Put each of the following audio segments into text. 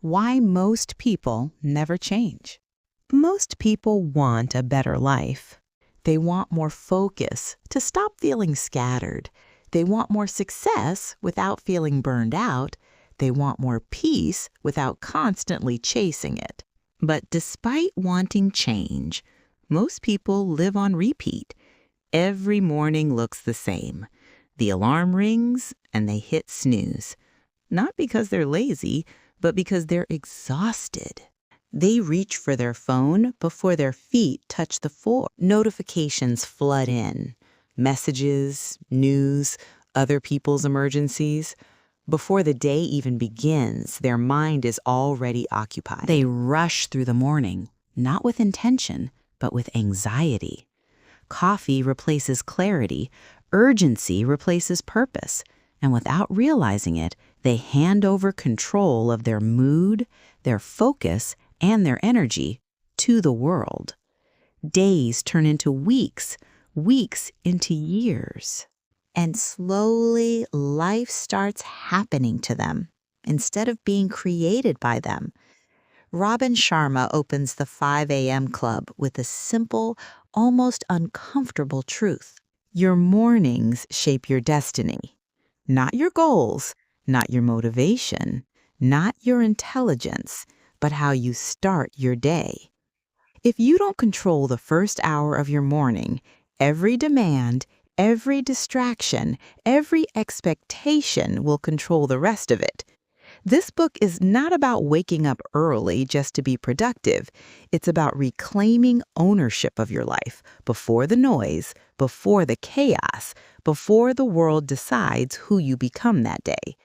Why most people never change. Most people want a better life. They want more focus to stop feeling scattered. They want more success without feeling burned out. They want more peace without constantly chasing it. But despite wanting change, most people live on repeat. Every morning looks the same. The alarm rings and they hit snooze. Not because they're lazy, but because they're exhausted. They reach for their phone before their feet touch the floor. Notifications flood in. Messages, news, other people's emergencies. Before the day even begins, their mind is already occupied. They rush through the morning, not with intention, but with anxiety. Coffee replaces clarity. Urgency replaces purpose. And without realizing it, they hand over control of their mood, their focus, and their energy to the world. Days turn into weeks, weeks into years. And slowly, life starts happening to them instead of being created by them. Robin Sharma opens the 5 a.m. Club with a simple, almost uncomfortable truth. Your mornings shape your destiny. Not your goals, not your motivation, not your intelligence, but how you start your day. If you don't control the first hour of your morning, every demand, every distraction, every expectation will control the rest of it. This book is not about waking up early just to be productive. It's about reclaiming ownership of your life before the noise, before the chaos, before the world decides who you become that day.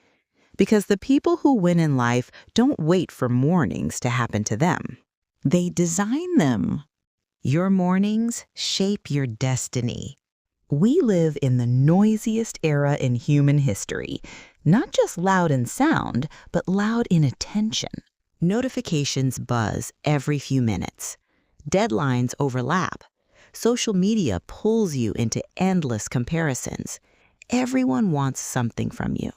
Because the people who win in life don't wait for mornings to happen to them. They design them. Your mornings shape your destiny. We live in the noisiest era in human history, not just loud in sound, but loud in attention. Notifications buzz every few minutes. Deadlines overlap. Social media pulls you into endless comparisons. Everyone wants something from you.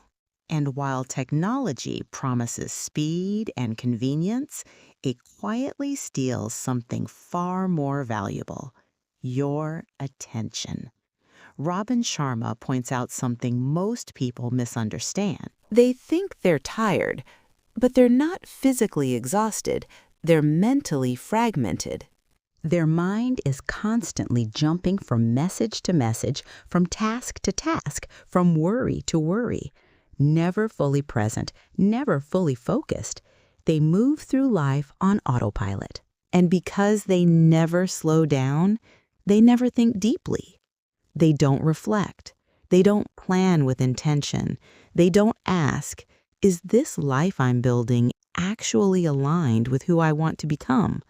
And while technology promises speed and convenience, it quietly steals something far more valuable: your attention. Robin Sharma points out something most people misunderstand. They think they're tired, but they're not physically exhausted. They're mentally fragmented. Their mind is constantly jumping from message to message, from task to task, from worry to worry. Never fully present, never fully focused. They move through life on autopilot. And because they never slow down, they never think deeply. They don't reflect. They don't plan with intention. They don't ask, is this life I'm building actually aligned with who I want to become?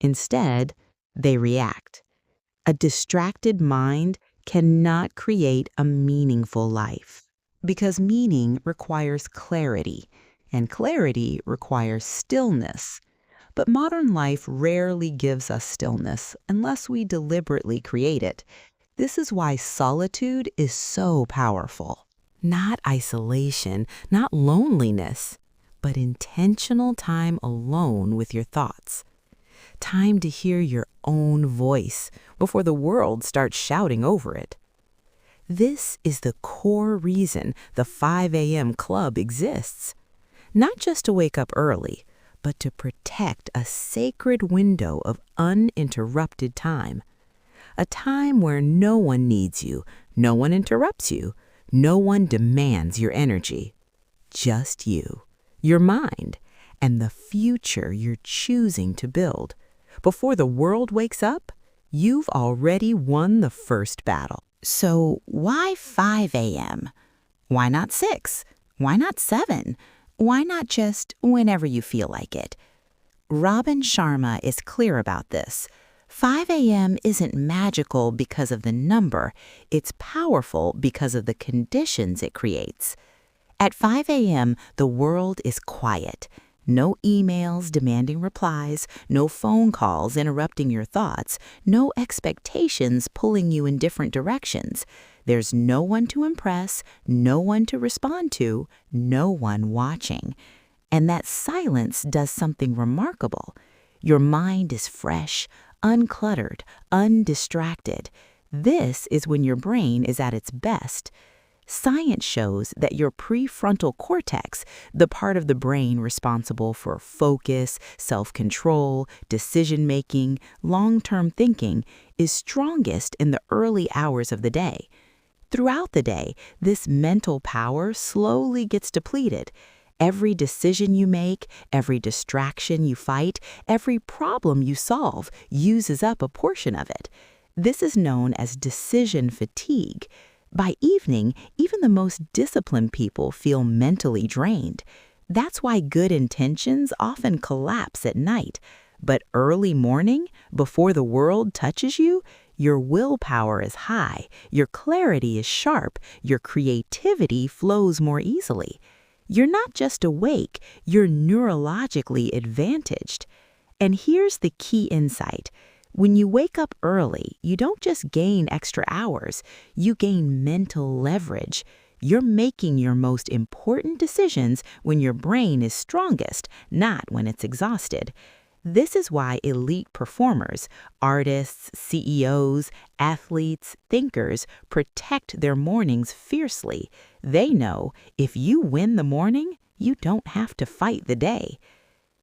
Instead, they react. A distracted mind cannot create a meaningful life, because meaning requires clarity, and clarity requires stillness. But modern life rarely gives us stillness unless we deliberately create it. This is why solitude is so powerful. Not isolation, not loneliness, but intentional time alone with your thoughts. Time to hear your own voice before the world starts shouting over it. This is the core reason the 5 a.m. Club exists. Not just to wake up early, but to protect a sacred window of uninterrupted time. A time where no one needs you, no one interrupts you, no one demands your energy. Just you, your mind, and the future you're choosing to build. Before the world wakes up, you've already won the first battle. So why 5 a.m.? Why not 6? Why not 7? Why not just whenever you feel like it? Robin Sharma is clear about this. 5 a.m. isn't magical because of the number. It's powerful because of the conditions it creates. At 5 a.m., the world is quiet. No emails demanding replies, no phone calls interrupting your thoughts, no expectations pulling you in different directions. There's no one to impress, no one to respond to, no one watching. And that silence does something remarkable. Your mind is fresh, uncluttered, undistracted. This is when your brain is at its best. Science shows that your prefrontal cortex, the part of the brain responsible for focus, self-control, decision-making, long-term thinking, is strongest in the early hours of the day. Throughout the day, this mental power slowly gets depleted. Every decision you make, every distraction you fight, every problem you solve uses up a portion of it. This is known as decision fatigue. By evening, even the most disciplined people feel mentally drained. That's why good intentions often collapse at night. But early morning, before the world touches you, your willpower is high, your clarity is sharp, your creativity flows more easily. You're not just awake, you're neurologically advantaged. And here's the key insight. When you wake up early, you don't just gain extra hours, you gain mental leverage. You're making your most important decisions when your brain is strongest, not when it's exhausted. This is why elite performers, artists, CEOs, athletes, thinkers protect their mornings fiercely. They know if you win the morning, you don't have to fight the day.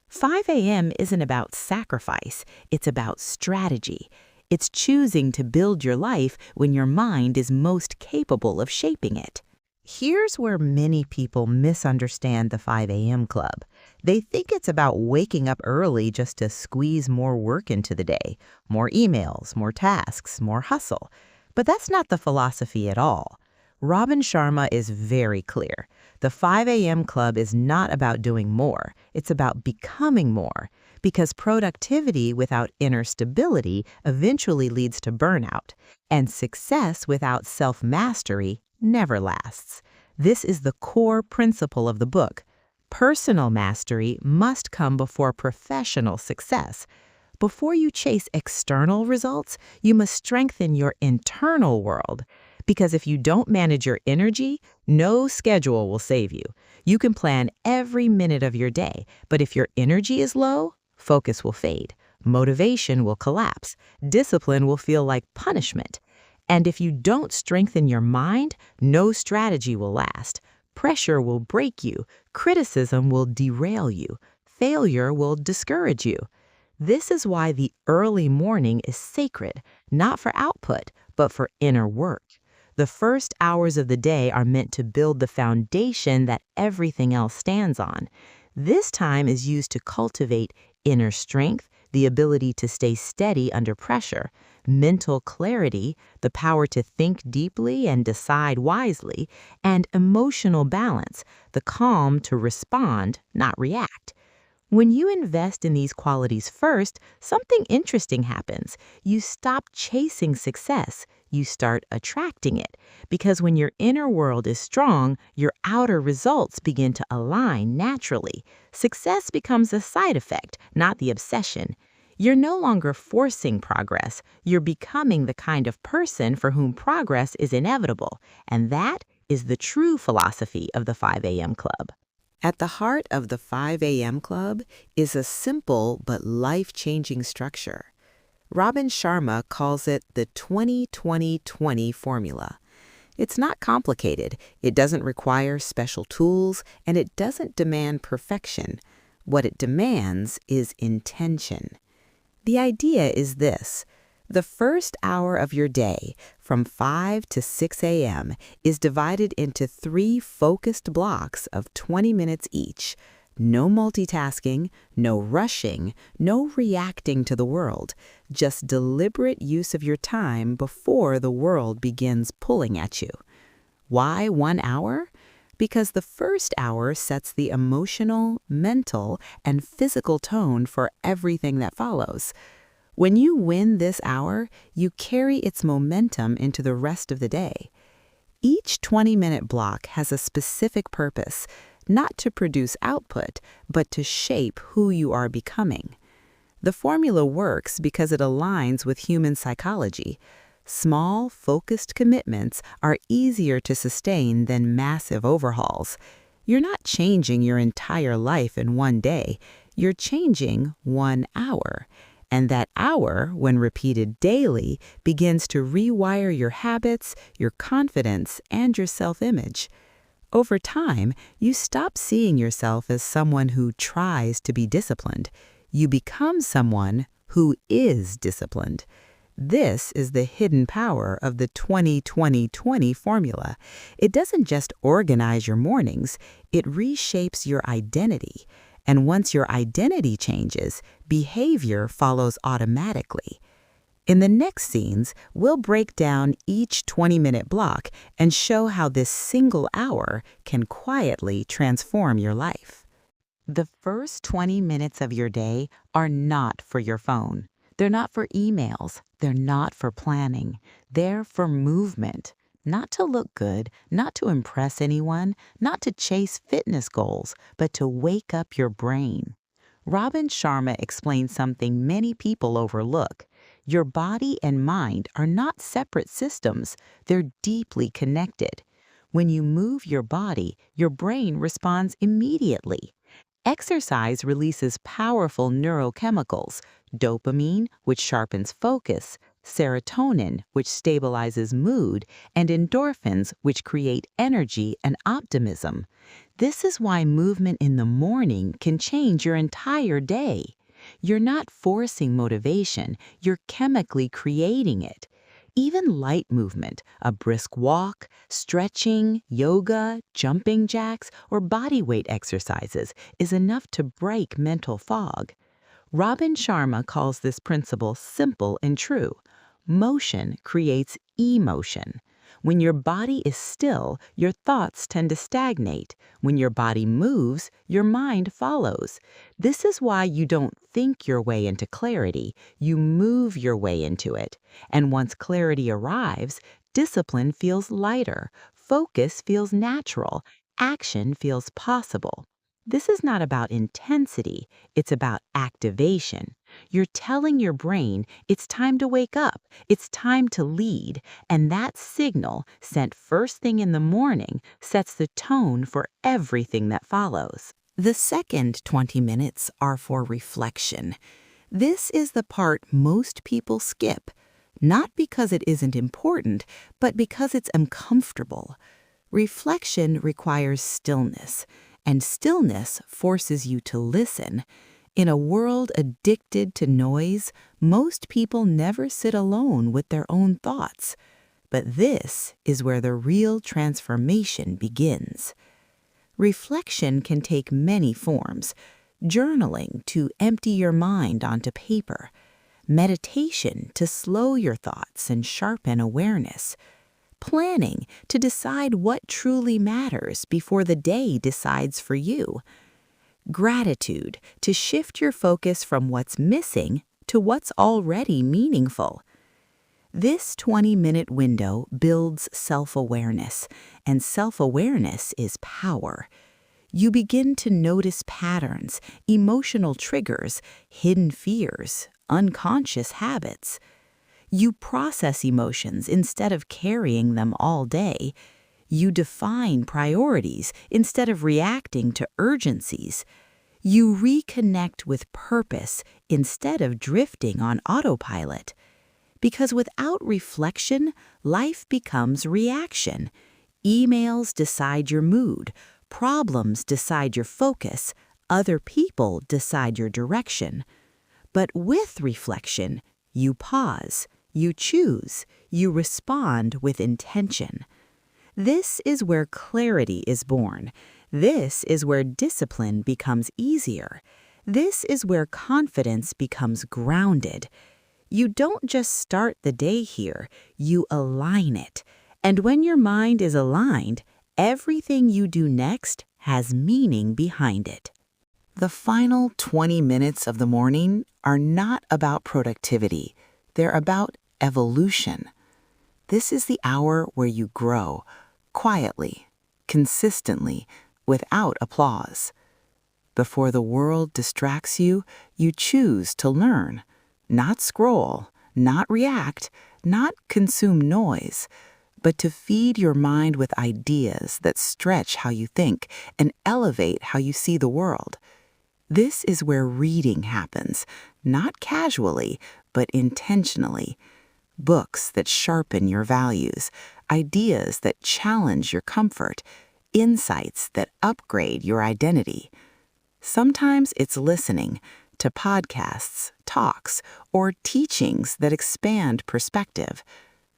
5 a.m. isn't about sacrifice, it's about strategy. It's choosing to build your life when your mind is most capable of shaping it. Here's where many people misunderstand the 5 a.m. club. They think it's about waking up early just to squeeze more work into the day, more emails, more tasks, more hustle. But that's not the philosophy at all. Robin Sharma is very clear. The 5 a.m. club is not about doing more. It's about becoming more. Because productivity without inner stability eventually leads to burnout. And success without self-mastery never lasts. This is the core principle of the book. Personal mastery must come before professional success. Before you chase external results, you must strengthen your internal world. Because if you don't manage your energy, no schedule will save you. You can plan every minute of your day, but if your energy is low, focus will fade, motivation will collapse, discipline will feel like punishment. And if you don't strengthen your mind, no strategy will last. Pressure will break you, criticism will derail you, failure will discourage you. This is why the early morning is sacred, not for output, but for inner work. The first hours of the day are meant to build the foundation that everything else stands on. This time is used to cultivate inner strength, the ability to stay steady under pressure, mental clarity, the power to think deeply and decide wisely, and emotional balance, the calm to respond, not react. When you invest in these qualities first, something interesting happens. You stop chasing success. You start attracting it. Because when your inner world is strong, your outer results begin to align naturally. Success becomes a side effect, not the obsession. You're no longer forcing progress. You're becoming the kind of person for whom progress is inevitable. And that is the true philosophy of the 5 a.m. Club. At the heart of the 5 a.m. Club is a simple but life-changing structure. Robin Sharma calls it the 20-20-20 formula. It's not complicated, it doesn't require special tools, and it doesn't demand perfection. What it demands is intention. The idea is this. The first hour of your day, from 5 to 6 a.m., is divided into 3 focused blocks of 20 minutes each. No multitasking, no rushing, no reacting to the world. Just deliberate use of your time before the world begins pulling at you. Why 1 hour? Because the first hour sets the emotional, mental, and physical tone for everything that follows. When you win this hour, you carry its momentum into the rest of the day. Each 20-minute block has a specific purpose, not to produce output, but to shape who you are becoming. The formula works because it aligns with human psychology. Small, focused commitments are easier to sustain than massive overhauls. You're not changing your entire life in one day. You're changing 1 hour. And that hour, when repeated daily, begins to rewire your habits, your confidence, and your self-image. Over time, you stop seeing yourself as someone who tries to be disciplined. You become someone who is disciplined. This is the hidden power of the 20-20-20 formula. It doesn't just organize your mornings, it reshapes your identity. And once your identity changes, behavior follows automatically. In the next scenes, we'll break down each 20-minute block and show how this single hour can quietly transform your life. The first 20 minutes of your day are not for your phone. They're not for emails. They're not for planning. They're for movement. Not to look good, not to impress anyone, not to chase fitness goals, but to wake up your brain. Robin Sharma explains something many people overlook. Your body and mind are not separate systems. They're deeply connected. When you move your body, your brain responds immediately. Exercise releases powerful neurochemicals, dopamine, which sharpens focus, serotonin, which stabilizes mood, and endorphins, which create energy and optimism. This is why movement in the morning can change your entire day. You're not forcing motivation, you're chemically creating it. Even light movement, a brisk walk, stretching, yoga, jumping jacks, or body weight exercises is enough to break mental fog. Robin Sharma calls this principle simple and true. Motion creates emotion. When your body is still, your thoughts tend to stagnate. When your body moves, your mind follows. This is why you don't think your way into clarity, you move your way into it. And once clarity arrives, discipline feels lighter, focus feels natural, action feels possible. This is not about intensity, it's about activation. You're telling your brain it's time to wake up, it's time to lead, and that signal, sent first thing in the morning, sets the tone for everything that follows. The second 20 minutes are for reflection. This is the part most people skip, not because it isn't important, but because it's uncomfortable. Reflection requires stillness, and stillness forces you to listen. In a world addicted to noise, most people never sit alone with their own thoughts. But this is where the real transformation begins. Reflection can take many forms. Journaling to empty your mind onto paper. Meditation to slow your thoughts and sharpen awareness. Planning to decide what truly matters before the day decides for you. Gratitude to shift your focus from what's missing to what's already meaningful. This 20-minute window builds self-awareness, and self-awareness is power. You begin to notice patterns, emotional triggers, hidden fears, unconscious habits. You process emotions instead of carrying them all day. You define priorities instead of reacting to urgencies. You reconnect with purpose instead of drifting on autopilot. Because without reflection, life becomes reaction. Emails decide your mood, problems decide your focus, other people decide your direction. But with reflection, you pause, you choose, you respond with intention. This is where clarity is born. This is where discipline becomes easier. This is where confidence becomes grounded. You don't just start the day here, you align it. And when your mind is aligned, everything you do next has meaning behind it. The final 20 minutes of the morning are not about productivity. They're about evolution. This is the hour where you grow, quietly, consistently, without applause. Before the world distracts you, you choose to learn. Not scroll, not react, not consume noise, but to feed your mind with ideas that stretch how you think and elevate how you see the world. This is where reading happens, not casually, but intentionally. Books that sharpen your values, ideas that challenge your comfort, insights that upgrade your identity. Sometimes it's listening to podcasts, talks, or teachings that expand perspective.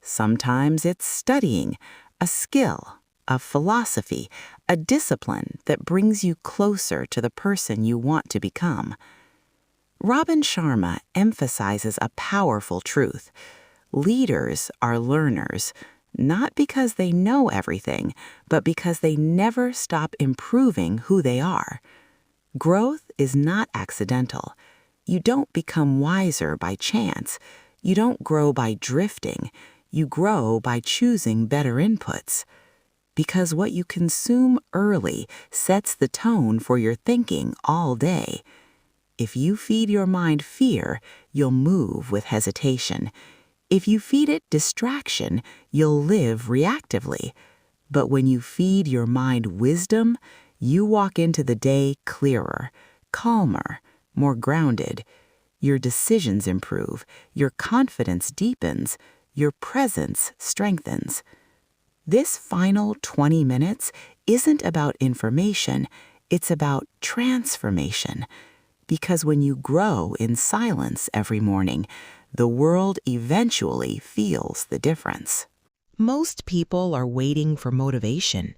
Sometimes it's studying a skill, a philosophy, a discipline that brings you closer to the person you want to become. Robin Sharma emphasizes a powerful truth. Leaders are learners, not because they know everything, but because they never stop improving who they are. Growth is not accidental. You don't become wiser by chance. You don't grow by drifting. You grow by choosing better inputs. Because what you consume early sets the tone for your thinking all day. If you feed your mind fear, you'll move with hesitation. If you feed it distraction, you'll live reactively. But when you feed your mind wisdom, you walk into the day clearer, calmer, more grounded. Your decisions improve, your confidence deepens, your presence strengthens. This final 20 minutes isn't about information, it's about transformation. Because when you grow in silence every morning, the world eventually feels the difference. Most people are waiting for motivation.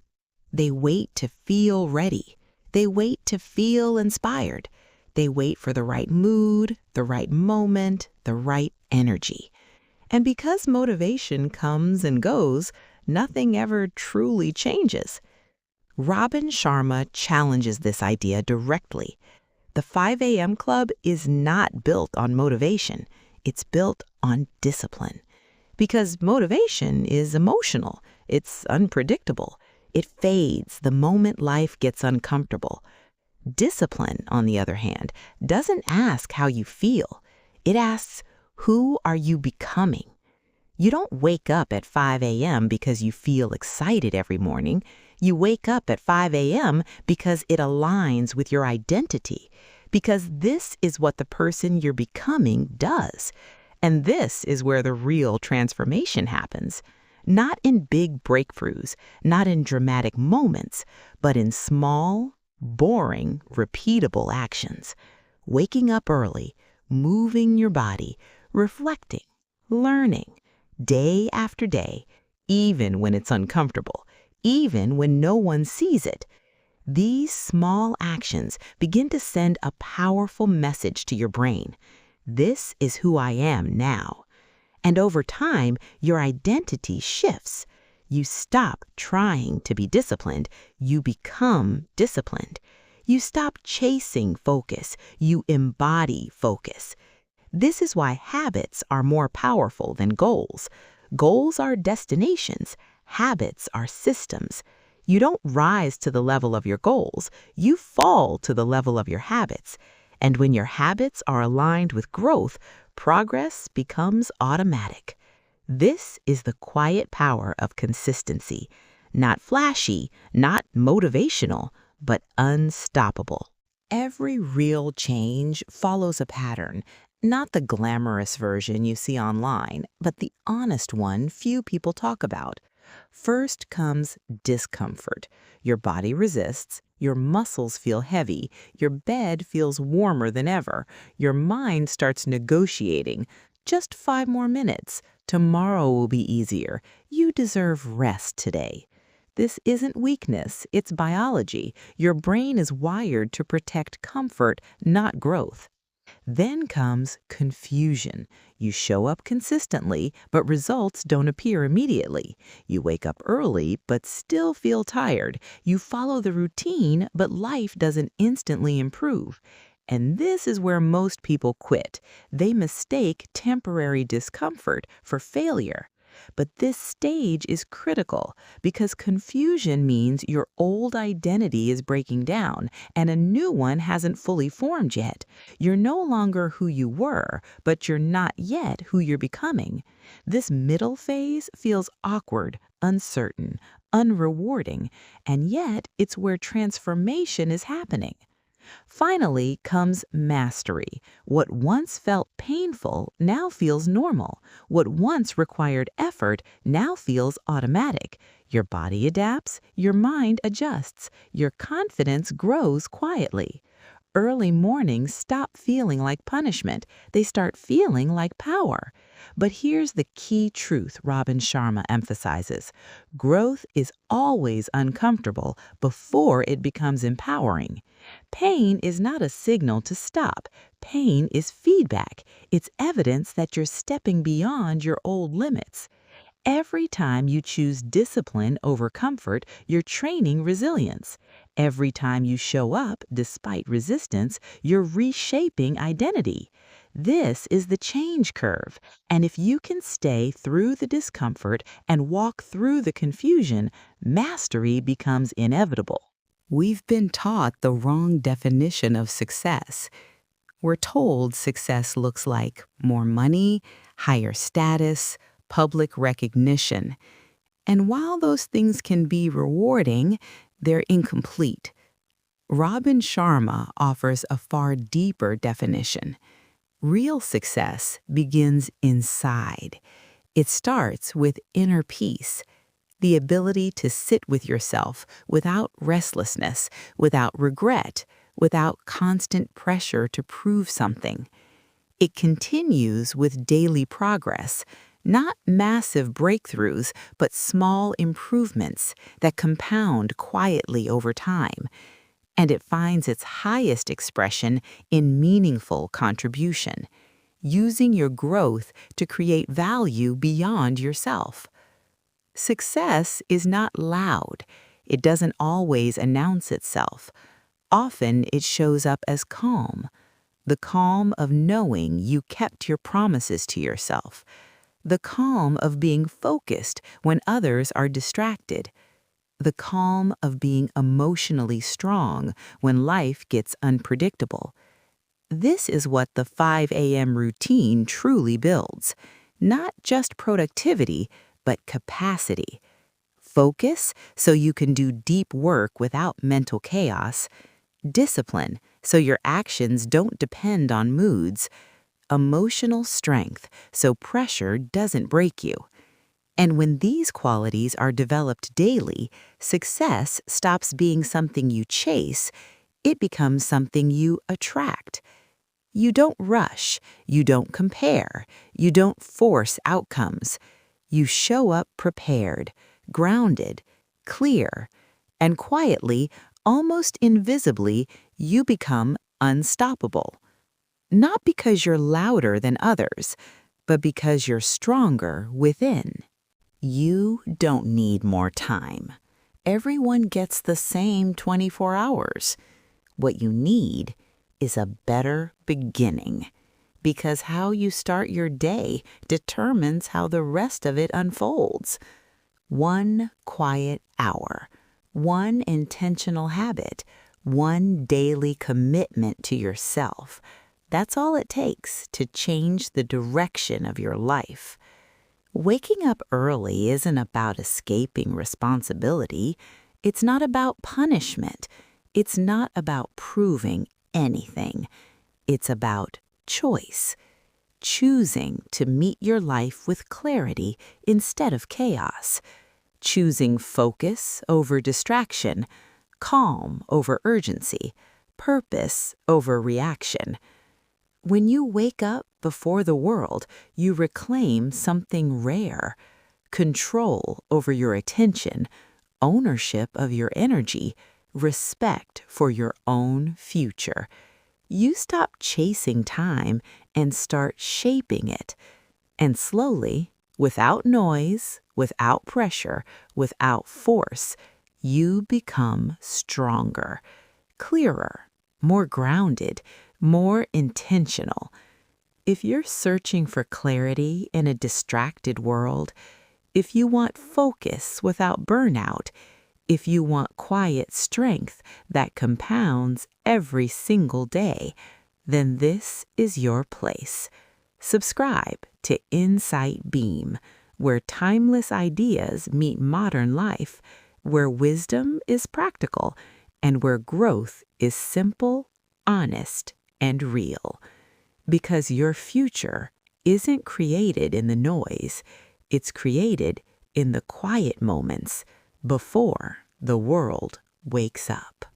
They wait to feel ready. They wait to feel inspired. They wait for the right mood, the right moment, the right energy. And because motivation comes and goes, nothing ever truly changes. Robin Sharma challenges this idea directly. The 5 a.m. Club is not built on motivation. It's built on discipline. Because motivation is emotional. It's unpredictable. It fades the moment life gets uncomfortable. Discipline, on the other hand, doesn't ask how you feel. It asks, who are you becoming? You don't wake up at 5 a.m. because you feel excited every morning. You wake up at 5 a.m. because it aligns with your identity, because this is what the person you're becoming does. And this is where the real transformation happens. Not in big breakthroughs, not in dramatic moments, but in small, boring, repeatable actions. Waking up early, moving your body, reflecting, learning, day after day, even when it's uncomfortable, even when no one sees it. These small actions begin to send a powerful message to your brain. This is who I am now. And over time, your identity shifts. You stop trying to be disciplined. You become disciplined. You stop chasing focus. You embody focus. This is why habits are more powerful than goals. Goals are destinations. Habits are systems. You don't rise to the level of your goals. You fall to the level of your habits. And when your habits are aligned with growth, progress becomes automatic. This is the quiet power of consistency. Not flashy, not motivational, but unstoppable. Every real change follows a pattern. Not the glamorous version you see online, but the honest one few people talk about. First comes discomfort. Your body resists, your muscles feel heavy, your bed feels warmer than ever, your mind starts negotiating. Just 5 more minutes. Tomorrow will be easier. You deserve rest today. This isn't weakness, it's biology. Your brain is wired to protect comfort, not growth. Then comes confusion. You show up consistently, but results don't appear immediately. You wake up early, but still feel tired. You follow the routine, but life doesn't instantly improve. And this is where most people quit. They mistake temporary discomfort for failure. But this stage is critical because confusion means your old identity is breaking down and a new one hasn't fully formed yet. You're no longer who you were, but you're not yet who you're becoming. This middle phase feels awkward, uncertain, unrewarding, and yet it's where transformation is happening. Finally comes mastery. What once felt painful now feels normal. What once required effort now feels automatic. Your body adapts, your mind adjusts, your confidence grows quietly. Early mornings stop feeling like punishment. They start feeling like power. But here's the key truth Robin Sharma emphasizes. Growth is always uncomfortable before it becomes empowering. Pain is not a signal to stop. Pain is feedback. It's evidence that you're stepping beyond your old limits. Every time you choose discipline over comfort, you're training resilience. Every time you show up despite resistance, you're reshaping identity. This is the change curve, and if you can stay through the discomfort and walk through the confusion, mastery becomes inevitable. We've been taught the wrong definition of success. We're told success looks like more money, higher status, public recognition. And while those things can be rewarding, they're incomplete. Robin Sharma offers a far deeper definition. Real success begins inside. It starts with inner peace, the ability to sit with yourself without restlessness, without regret, without constant pressure to prove something. It continues with daily progress, not massive breakthroughs, but small improvements that compound quietly over time. And it finds its highest expression in meaningful contribution, using your growth to create value beyond yourself. Success is not loud. It doesn't always announce itself. Often it shows up as calm, the calm of knowing you kept your promises to yourself, the calm of being focused when others are distracted, the calm of being emotionally strong when life gets unpredictable. This is what the 5 a.m. routine truly builds, not just productivity, but capacity. Focus so you can do deep work without mental chaos. Discipline so your actions don't depend on moods. Emotional strength so pressure doesn't break you. And when these qualities are developed daily, success stops being something you chase. It becomes something you attract. You don't rush, you don't compare, you don't force outcomes. You show up prepared, grounded, clear, and quietly, almost invisibly, you become unstoppable. Not because you're louder than others, but because you're stronger within. You don't need more time. Everyone gets the same 24 hours. What you need is a better beginning. Because how you start your day determines how the rest of it unfolds. One quiet hour, one intentional habit, one daily commitment to yourself. That's all it takes to change the direction of your life. Waking up early isn't about escaping responsibility. It's not about punishment. It's not about proving anything. It's about choice, choosing to meet your life with clarity instead of chaos, choosing focus over distraction, calm over urgency, purpose over reaction. When you wake up before the world, you reclaim something rare: control over your attention, ownership of your energy, respect for your own future. You stop chasing time and start shaping it. And slowly, without noise, without pressure, without force, you become stronger, clearer, more grounded, more intentional. If you're searching for clarity in a distracted world, If you want focus without burnout, if you want quiet strength that compounds every single day, then this is your place. Subscribe to Insight Beam, where timeless ideas meet modern life, where wisdom is practical, and where growth is simple, honest, and real. Because your future isn't created in the noise, it's created in the quiet moments before the world wakes up.